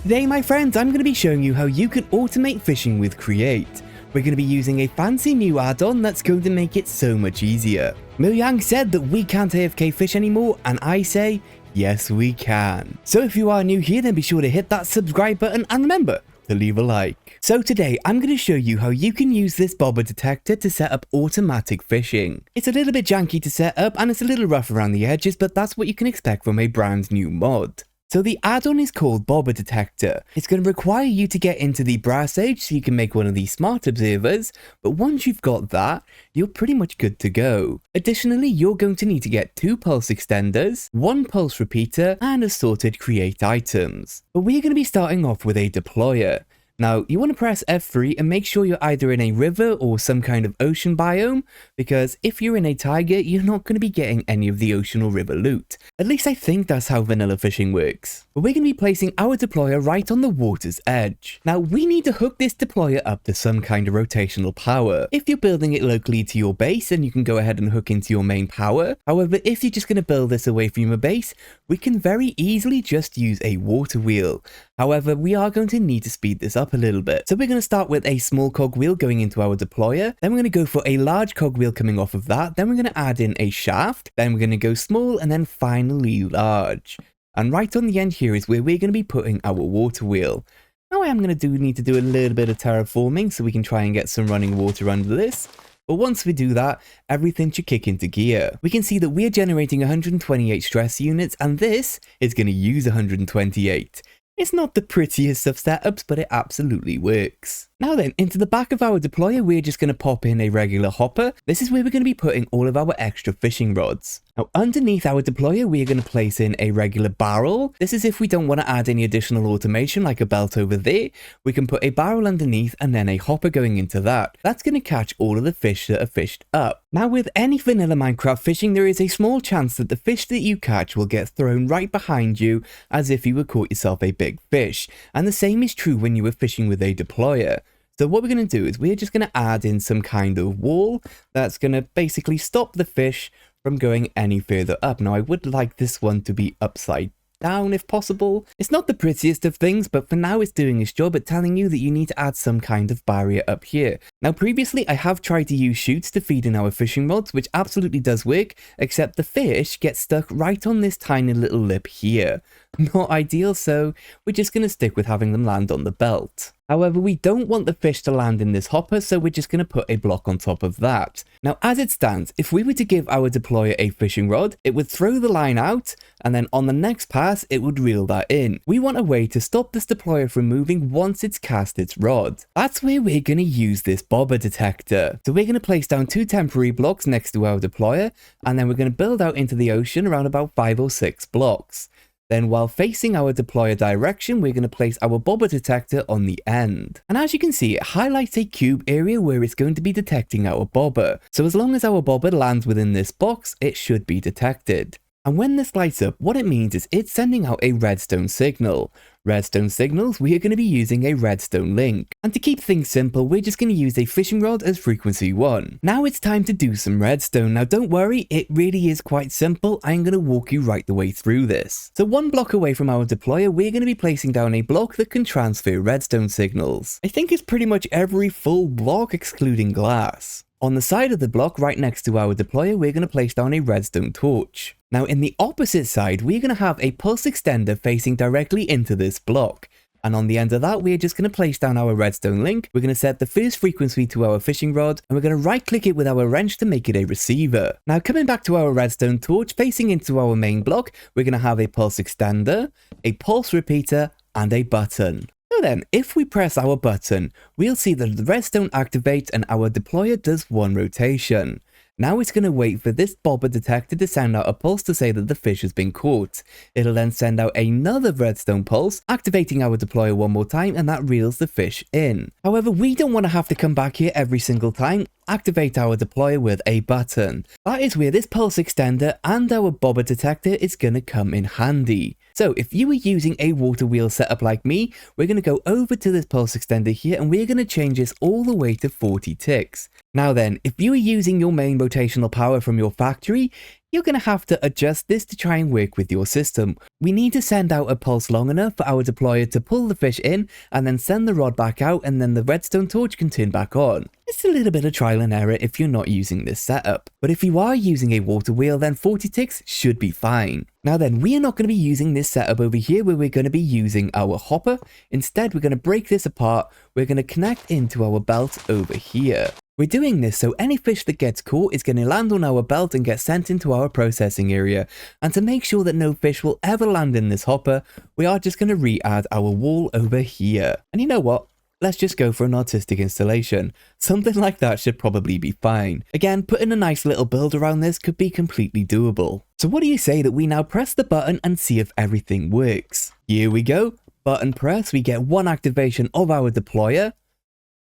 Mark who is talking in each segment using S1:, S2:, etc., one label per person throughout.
S1: Today, my friends, I'm going to be showing you how you can automate fishing with Create. We're going to be using a fancy new add-on that's going to make it so much easier. Mojang said that we can't AFK fish anymore, and I say, yes we can. So if you are new here, then be sure to hit that subscribe button and remember to leave a like. So today, I'm going to show you how you can use this bobber detector to set up automatic fishing. It's a little bit janky to set up and it's a little rough around the edges, but that's what you can expect from a brand new mod. So the add-on is called Bobber Detector. It's going to require you to get into the brass age so you can make one of these smart observers, but once you've got that, you're pretty much good to go. Additionally, you're going to need to get 2 pulse extenders, 1 pulse repeater, and assorted create items. But we're going to be starting off with a deployer. Now, you want to press F3 and make sure you're either in a river or some kind of ocean biome, because if you're in a tiger, you're not going to be getting any of the ocean or river loot. At least I think that's how vanilla fishing works. But we're going to be placing our deployer right on the water's edge. Now, we need to hook this deployer up to some kind of rotational power. If you're building it locally to your base, then you can go ahead and hook into your main power. However, if you're just going to build this away from your base, we can very easily just use a water wheel. However, we are going to need to speed this up a little bit. So we're going to start with a small cogwheel going into our deployer. Then we're going to go for a large cogwheel coming off of that. Then we're going to add in a shaft. Then we're going to go small and then finally large. And right on the end here is where we're going to be putting our water wheel. Now I am going to need to do a little bit of terraforming so we can try and get some running water under this. But once we do that, everything should kick into gear. We can see that we're generating 128 stress units and this is going to use 128. It's not the prettiest of setups, but it absolutely works. Now then, into the back of our deployer, we're just going to pop in a regular hopper. This is where we're going to be putting all of our extra fishing rods. Now, underneath our deployer, we're going to place in a regular barrel. This is if we don't want to add any additional automation like a belt over there. We can put a barrel underneath and then a hopper going into that. That's going to catch all of the fish that are fished up. Now, with any vanilla Minecraft fishing, there is a small chance that the fish that you catch will get thrown right behind you as if you had caught yourself a big fish. And the same is true when you were fishing with a deployer. So what we're going to do is we're just going to add in some kind of wall that's going to basically stop the fish from going any further up. Now, I would like this one to be upside down if possible. It's not the prettiest of things, but for now it's doing its job at telling you that you need to add some kind of barrier up here. Now, previously I have tried to use chutes to feed in our fishing rods, which absolutely does work, except the fish get stuck right on this tiny little lip here. Not ideal, so we're just going to stick with having them land on the belt. However, we don't want the fish to land in this hopper, so we're just going to put a block on top of that. Now, as it stands, if we were to give our deployer a fishing rod, it would throw the line out, and then on the next pass, it would reel that in. We want a way to stop this deployer from moving once it's cast its rod. That's where we're going to use this bobber detector. So we're going to place down 2 temporary blocks next to our deployer, and then we're going to build out into the ocean around about 5 or 6 blocks. Then while facing our deployer direction, we're going to place our bobber detector on the end. And as you can see, it highlights a cube area where it's going to be detecting our bobber. So as long as our bobber lands within this box, it should be detected. And when this lights up, what it means is it's sending out a redstone signal. Redstone signals, we are going to be using a redstone link. And to keep things simple, we're just going to use a fishing rod as frequency 1. Now it's time to do some redstone. Now don't worry, it really is quite simple. I'm going to walk you right the way through this. So 1 block away from our deployer, we're going to be placing down a block that can transfer redstone signals. I think it's pretty much every full block excluding glass. On the side of the block right next to our deployer, we're going to place down a redstone torch. Now in the opposite side, we're going to have a pulse extender facing directly into this block. And on the end of that, we're just going to place down our redstone link. We're going to set the first frequency to our fishing rod, and we're going to right click it with our wrench to make it a receiver. Now coming back to our redstone torch facing into our main block, we're going to have a pulse extender, a pulse repeater, and a button. So then, if we press our button, we'll see that the redstone activates and our deployer does 1 rotation. Now it's going to wait for this bobber detector to send out a pulse to say that the fish has been caught. It'll then send out another redstone pulse, activating our deployer 1 more time, and that reels the fish in. However, we don't want to have to come back here every single time. Activate our deployer with a button. That is where this pulse extender and our bobber detector is going to come in handy. So if you were using a water wheel setup like me, we're going to go over to this pulse extender here and we're going to change this all the way to 40 ticks. Now then, if you are using your main rotational power from your factory, you're going to have to adjust this to try and work with your system. We need to send out a pulse long enough for our deployer to pull the fish in and then send the rod back out, and then the redstone torch can turn back on. It's a little bit of trial and error if you're not using this setup, but if you are using a water wheel, then 40 ticks should be fine. Now then, we are not going to be using this setup over here where we're going to be using our hopper. Instead, we're going to break this apart. We're going to connect into our belt over here. We're doing this so any fish that gets caught is going to land on our belt and get sent into our processing area. And to make sure that no fish will ever land in this hopper, we are just going to re-add our wall over here. And you know what? Let's just go for an artistic installation. Something like that should probably be fine. Again, putting a nice little build around this could be completely doable. So what do you say that we now press the button and see if everything works? Here we go. Button press, we get one activation of our deployer.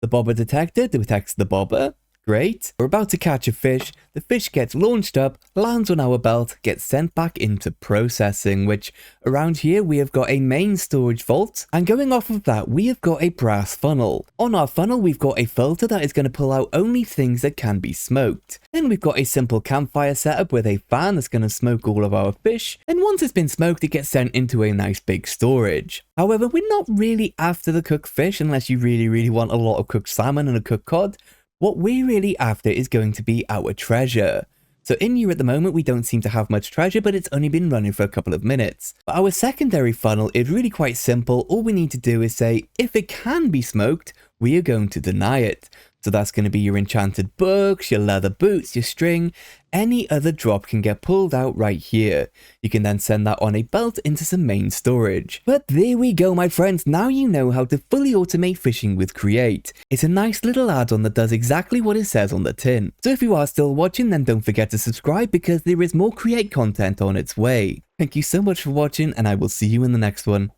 S1: The bobber detector detects the bobber. Great. We're about to catch a fish. The fish gets launched up, lands on our belt, gets sent back into processing, which around here we have got a main storage vault. And going off of that, we have got a brass funnel. On our funnel, we've got a filter that is going to pull out only things that can be smoked. Then we've got a simple campfire setup with a fan that's going to smoke all of our fish. And once it's been smoked, it gets sent into a nice big storage. However, we're not really after the cooked fish unless you really want a lot of cooked salmon and a cooked cod. What we're really after is going to be our treasure. So in here at the moment, we don't seem to have much treasure, but it's only been running for a couple of minutes. But our secondary funnel is really quite simple. All we need to do is say, if it can be smoked, we are going to deny it. So that's going to be your enchanted books, your leather boots, your string, any other drop can get pulled out right here. You can then send that on a belt into some main storage. But there we go, my friends. Now you know how to fully automate fishing with Create. It's a nice little add-on that does exactly what it says on the tin. So if you are still watching, then don't forget to subscribe because there is more Create content on its way. Thank you so much for watching, and I will see you in the next one.